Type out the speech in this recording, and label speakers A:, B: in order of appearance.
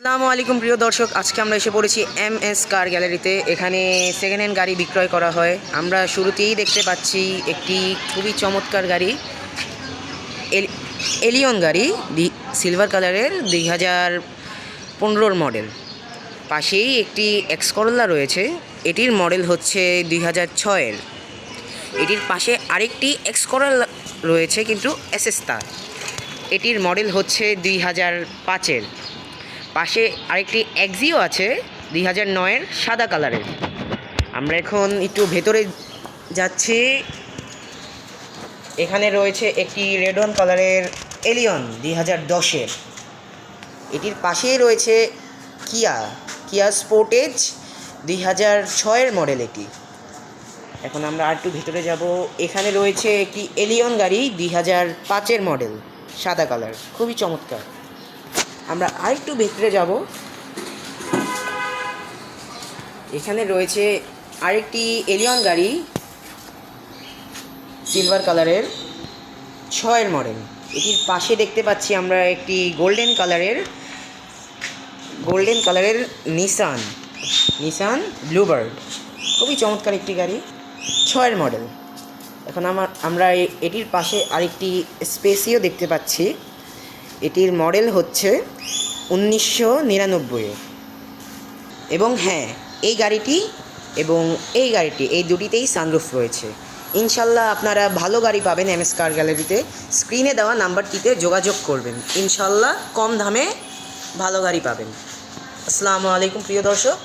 A: আসসালামু আলাইকুম প্রিয় দর্শক, আজকে আমরা এসে পড়েছি এমএস কার গ্যালারিতে। এখানে সেকেন্ড হ্যান্ড গাড়ি বিক্রয় করা হয়। আমরা শুরুতেই দেখতে পাচ্ছি একটি খুবই চমৎকার গাড়ি, এলিয়ন গাড়ি, সিলভার কালারের 2015 মডেল। পাশেই একটি এক্স করোলা রয়েছে, এটির মডেল হচ্ছে 2006-এর। এটির পাশে আরেকটি এক্স করোলা রয়েছে কিন্তু এসএস তার, এটির মডেল হচ্ছে 2005-এর। পাশে আরেকটি এক্সিও আছে 2009-এর সাদা কালারের। আমরা এখন একটু ভেতরে যাচ্ছি। এখানে রয়েছে একটি রেড ওয়ান কালারের এলিয়ন 2010-এর। এটির পাশেই রয়েছে কিয়া স্পোর্টেজ 2006-এর মডেল এটি। এখন আমরা আর একটু ভেতরে যাব। এখানে রয়েছে একটি এলিয়ন গাড়ি 2005-এর মডেল, সাদা কালার, খুবই চমৎকার। আমরা আরেকটু ভেতরে যাব। এখানে রয়েছে আরেকটি এলিয়ন গাড়ি সিলভার কালারের 6-এর মডেল। এটির পাশে দেখতে পাচ্ছি আমরা একটি গোল্ডেন কালারের নিসান ব্লুবার্ড, খুবই চমৎকার একটি গাড়ি, 6-এর মডেল। এখন আমরা এটির পাশে আরেকটি স্পেসিও দেখতে পাচ্ছি। এটির মডেল হচ্ছে 1999। এবং হ্যাঁ, এই গাড়িটি এবং এই গাড়িটি, এই দুটিতেই সানরুফ রয়েছে। ইনশাল্লাহ আপনারা ভালো গাড়ি পাবেন এমএস কার গ্যালারিতে। স্ক্রিনে দেওয়া নাম্বারটিতে যোগাযোগ করবেন, ইনশাল্লাহ কম দামে ভালো গাড়ি পাবেন। আসসালামু আলাইকুম প্রিয় দর্শক।